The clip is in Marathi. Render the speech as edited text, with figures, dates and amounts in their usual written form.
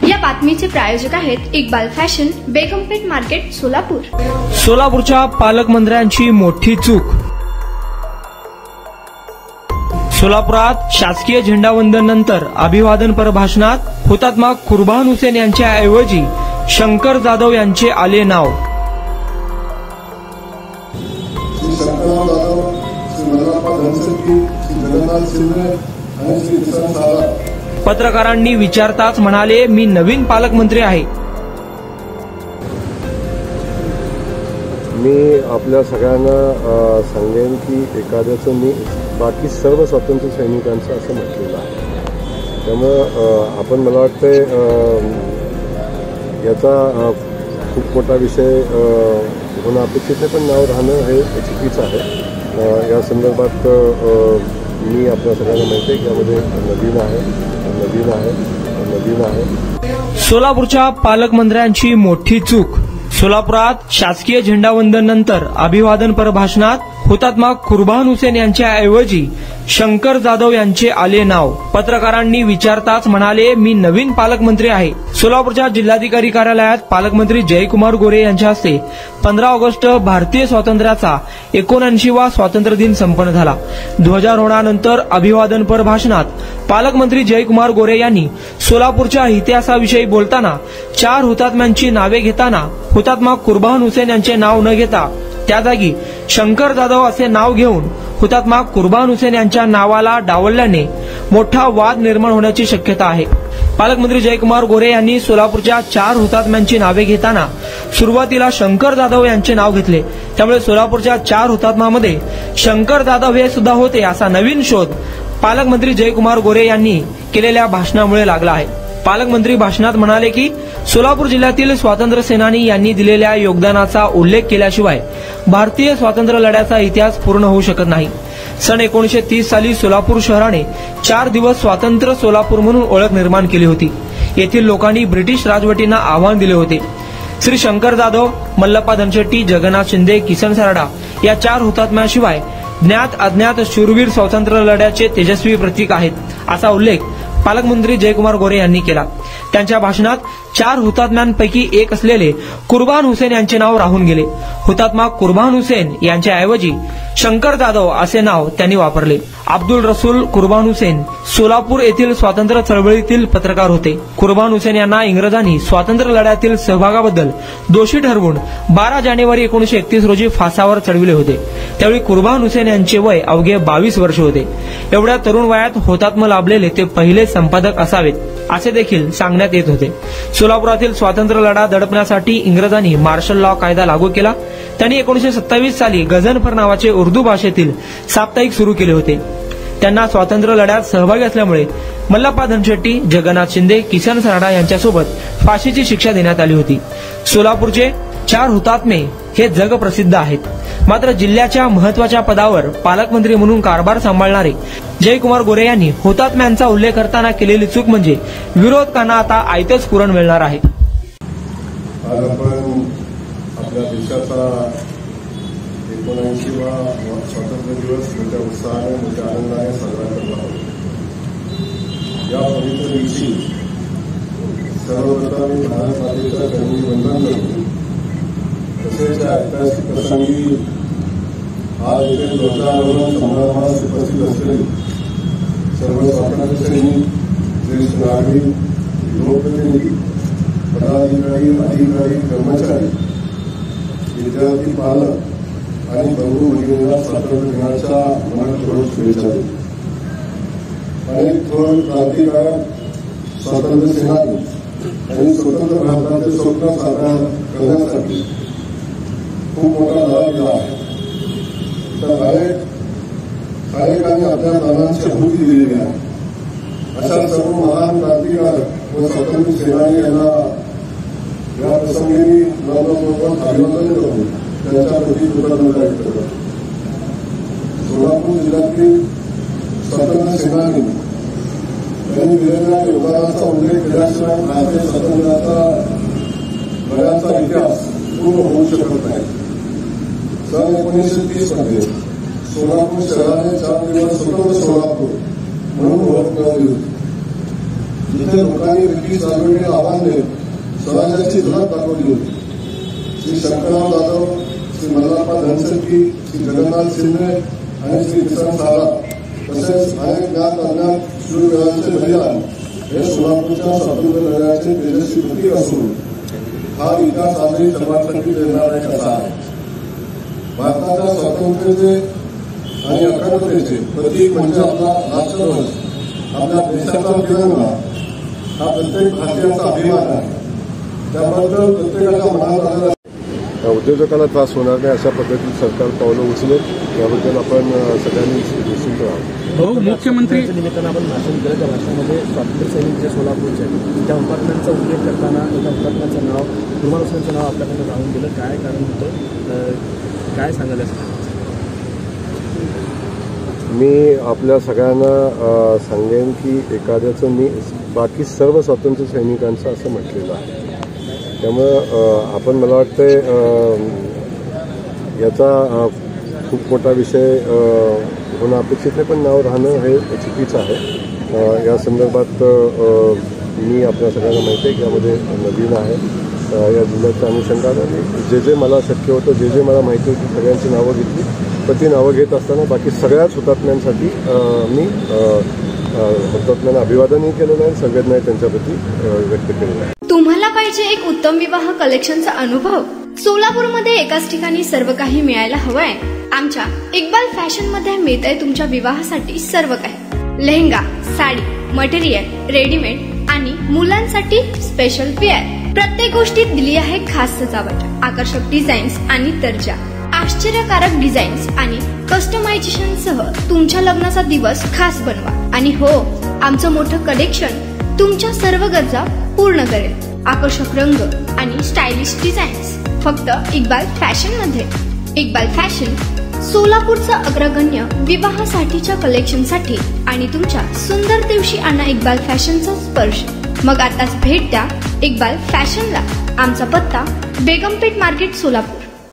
या बातमीचे प्रायोजक आहेत इक्बाल फॅशन, बेगमपेठ मार्केट, सोलापूर. सोलापूरच्या पालकमंत्र्यांची मोठी चूक. सोलापुरात शासकीय झेंडावंदन नंतर अभिवादनपर भाषणात हुतात्मा कुर्बान हुसेन यांच्या ऐवजी शंकर जाधव यांचे आले नाव. पत्रकारांनी विचारताच म्हणाले, मी नवीन पालकमंत्री आहे. मी आपल्या सगळ्यांना सांगेन की एखाद्याचं मी बाकी सर्व स्वातंत्र्य सैनिकांचं असं म्हटलेलं आहे. त्यामुळं आपण मला वाटतंय याचा खूप मोठा विषय होणं अपेक्षित आहे, पण नाव राहणं हे चुकीचं आहे. या संदर्भात मी आपल्या सगळ्यांना माहिती आहे की यामध्ये नवीन आहे. सोलापूरच्या पालकमंत्र्यांची मोठी चूक. सोलापुरात शासकीय झेंडावंदन नंतर अभिवादनपर भाषणात हुतात्मा कुर्बान हुसेन यांच्या ऐवजी शंकर जाधव यांचे आले नाव. पत्रकारांनी विचारताच म्हणाले, मी नवीन पालकमंत्री आहे. सोलापूरच्या जिल्हाधिकारी कार्यालयात पालकमंत्री जयकुमार गोरे यांच्या हस्ते 15 ऑगस्ट भारतीय स्वातंत्र्याचा 79वा स्वातंत्र्य दिन संपन्न झाला. ध्वजारोहणानंतर अभिवादनपर भाषणात पालकमंत्री जयकुमार गोरे यांनी सोलापूरच्या इतिहासाविषयी बोलताना 4 हुतात्म्यांची नावे घेताना हुतात्मा कुर्बान हुसेन यांचे नाव न घेता त्या जागी शंकर जाधव असे नाव घेऊन हुतात्मा कुर्बान हुसेन यांच्या नावाला डावलल्याने मोठा वाद निर्माण होण्याची शक्यता आहे. पालकमंत्री जयकुमार गोरे यांनी सोलापूरच्या 4 हुतात्म्यांची नावे घेताना सुरुवातीला शंकर जाधव यांचे नाव घेतले. त्यामुळे सोलापूरच्या 4 हुतात्म्यांमध्ये शंकर जाधव हे सुद्धा होते असा नवीन शोध पालकमंत्री जयकुमार गोरे यांनी केलेल्या भाषणामुळे लागला आहे. पालकमंत्री भाषणात म्हणाले की सोलापूर जिल्ह्यातील स्वातंत्र्य सेनानी यांनी दिलेल्या योगदानाचा उल्लेख केल्याशिवाय भारतीय स्वातंत्र्य लढ्याचा इतिहास पूर्ण होऊ शकत नाही. सन 1930 साली सोलापूर शहराने 4 दिवस स्वातंत्र्य सोलापूर म्हणून ओळख निर्माण केली होती. येथील लोकांनी ब्रिटिश राजवटींना आव्हान दिले होते. श्री शंकर जाधव, मल्लप्पा धनशेट्टी, जगन्नाथ शिंदे, किसन सारडा या 4 हुतात्म्यांशिवाय ज्ञात अज्ञात शूरवीर स्वातंत्र्य लढ्याचे तेजस्वी प्रतीक आहेत असा उल्लेख पालकमंत्री जयकुमार गोरे यांनी केला. त्यांच्या भाषणात 4 हुतात्म्यांपैकी एक असलेले कुर्बान हुसेन यांचे नाव राहून गेले. हुतात्मा कुर्बान हुसेन यांच्या ऐवजी शंकर जाधव असे नाव त्यांनी वापरले. अब्दुल रसूल कुर्बान हुसेन सोलापूर येथील स्वातंत्र्य चळवळीतील पत्रकार होते. कुर्बान हुसेन यांना इंग्रजांनी स्वातंत्र्य लढ्यातील सहभागाबद्दल दोषी ठरवून 12 जानेवारी 1931 रोजी फासावर चढविले होते. त्यावेळी कुर्बान हुसेन यांचे वय अवघे 22 वर्ष होते. एवढ्या तरुण वयात हुतात्मा लाभलेले ते पहिले संपादक असावेत असे देखील सांगण्यात येत होते. सोलापुरातील स्वातंत्र्य लढा दडपण्यासाठी इंग्रजांनी मार्शल लॉ कायदा लागू केला. त्यांनी 1927 साली गझनफर नावाचे उर्दू भाषेतील साप्ताहिक सुरू केले होते. त्यांना स्वातंत्र्य लढ्यात सहभागी असल्यामुळे मल्लप्पा धनशेट्टी, जगन्नाथ शिंदे, किसन सारडा यांच्यासोबत फाशीची शिक्षा देण्यात आली होती. सोलापूरचे 4 हुतात्मे हे जगप्रसिद्ध आहेत. मात्र जिल्ह्याच्या महत्वाच्या पदावर पालकमंत्री म्हणून कारभार सांभाळणारे जयकुमार गोरे यांनी हुतात्म्यांचा उल्लेख करताना केलेली चूक म्हणजे विरोधकांना आता आयतच पुरण मिळणार आहे. आज आपण आपल्या देशाचा 79वा स्वातंत्र्य दिवस मोठ्या उत्साहाने, मोठ्या आनंदाने साजरा करत आहोत. या पवित्र दिवशी सर्वप्रथम भारत मातेच्या चरणी वंदन करतो. तसेच ऐतिहासिक प्रसंगी आज येथे ध्वजारोहण समारंभास उपस्थित असलेले सर्व स्वातंत्र्य सैनिक, ज्येष्ठ नागरिक, लोकप्रतिनिधी, पदाधिकारी, अधिकारी, कर्मचारी, विद्यार्थी, पालक आणि बंधू भगिनींना स्वातंत्र्य दिनाच्या मनपूर्वक शुभेच्छा देतो. अनेक थोर क्रांतिकारक स्वातंत्र्य सेनानी आणि स्वतंत्र भारताचे स्वप्न साकार करण्यासाठी खूप मोठा लढा दिला आहे. तर अनेकांनी आपल्या प्राणांची आहुती दिलेली आहे. अशा सर्व महान क्रांतिकारक व स्वातंत्र्य सेनानी यांना या प्रसंगी मनपूर्वक अभिवादन करून त्यांच्या प्रति कृतज्ञता व्यक्त करतो. सोलापूर जिल्ह्यातील स्वातंत्र्य सेनानी यांनी दिलेल्या योगदानाचा उल्लेख केल्याशिवाय भारतीय स्वातंत्र्याचा लढ्याचा इतिहास पूर्ण होऊ शकत नाही. सन 1930 मध्ये सोलापूर शहराने 4 दिवस स्वतंत्र सोलापूर म्हणून ओळख मिळवली होती. इथे लोकांनी ब्रिटिश राजवटीला आव्हान देत स्वराज्याची धडक दाखवली होती. श्री शंकरराव जाधव, श्री मल्हारप्पा धनसरकी, श्री जगन्नाथ शिंदे आणि श्री किसन साला तसेच अनेक ज्ञात अज्ञात शूरवीरांचे बलिदान हे सोलापूरच्या स्वातंत्र्य लढ्याचे तेजस्वी प्रतीक असून हा इतिहास आजही सर्वांसाठी देणारा एक असा आहे. भारताच्या स्वातंत्र्याचे आणि अखंडतेचे प्रतीक म्हणजे आपला राष्ट्रध्वज, आपल्या देशाचा तिरंगा हा प्रत्येक भारतीयाचा अभिमान आहे. त्याबद्दल प्रत्येकाच्या मनात आलेला उद्योजकाला त्रास होणार नाही अशा पद्धतीने सरकार पावलं उचलेल, याबद्दल आपण सगळ्यांनी निश्चिंत राहावं. मुख्यमंत्री निमित्तानं आपण भाषण केलं. त्या भाषणामध्ये स्वातंत्र्य सैनिक जे सोलापूरचे त्या हुतात्म्यांचा उल्लेख करताना एका हुतात्म्याचं नाव कुर्बान हुसेनचं नाव आपल्याकडे राहून गेलं. काय कारण होतं, काय सांगायला असतं? मी आपल्या सगळ्यांना सांगेन की एखाद्याचं मी बाकी सर्व स्वातंत्र्य सैनिकांचं असं म्हटलेलं आहे. त्यामुळं आपण मला वाटतंय याचा खूप मोठा विषय होणं अपेक्षित नाही, पण नाव राहणं हे चुकीचं आहे. या संदर्भात मी आपल्या सगळ्यांना माहिती आहे की यामध्ये नवीन आहे. या जिल्ह्याच्या अनुषंगाने जे मला शक्य होतं, जे मला माहिती होती सगळ्यांची नावं घेतली. पण ती नावं घेत असताना बाकी सगळ्याच हुतात्म्यांसाठी मी हुतात्म्यांना अभिवादनही केलेलं आहे, संवेदनाही त्यांच्याप्रती व्यक्त केलेलं आहे. तुम्हाला पाहिजे एक उत्तम विवाह कलेक्शनचा अनुभव? सोलापूरमध्ये एकाच ठिकाणी सर्व काही मिळायला हवंय. आमच्या इक्बाल फॅशन मध्ये मिळतंय तुमच्या विवाहासाठी सर्व काही. लेहंगा, साडी, मटेरियल, रेडीमेड आणि मुलांसाठी स्पेशल वेअर. प्रत्येक गोष्टीत दिली आहे खास सजावट, आकर्षक डिझाईन्स आणि दर्जा, आश्चर्यकारक डिझाईन्स आणि कस्टमायझेशन सह तुमच्या लग्नाचा दिवस खास बनवा. आणि हो, आमचं मोठं कलेक्शन तुमच्या सर्व गरजा पूर्ण करेल. आकर्षक रंग आणि स्टायलिश डिझाईन्स फक्त इक्बाल फॅशन मध्ये. इक्बाल फॅशन सोलापूरचा अग्रगण्य विवाहासाठीच्या कलेक्शनसाठी आणि तुमच्या सुंदर दिवशी आणा इक्बाल फॅशनचा स्पर्श. मग आताच भेट द्या इक्बाल फॅशनला. आमचा पत्ता बेगमपेठ मार्केट, सोलापूर.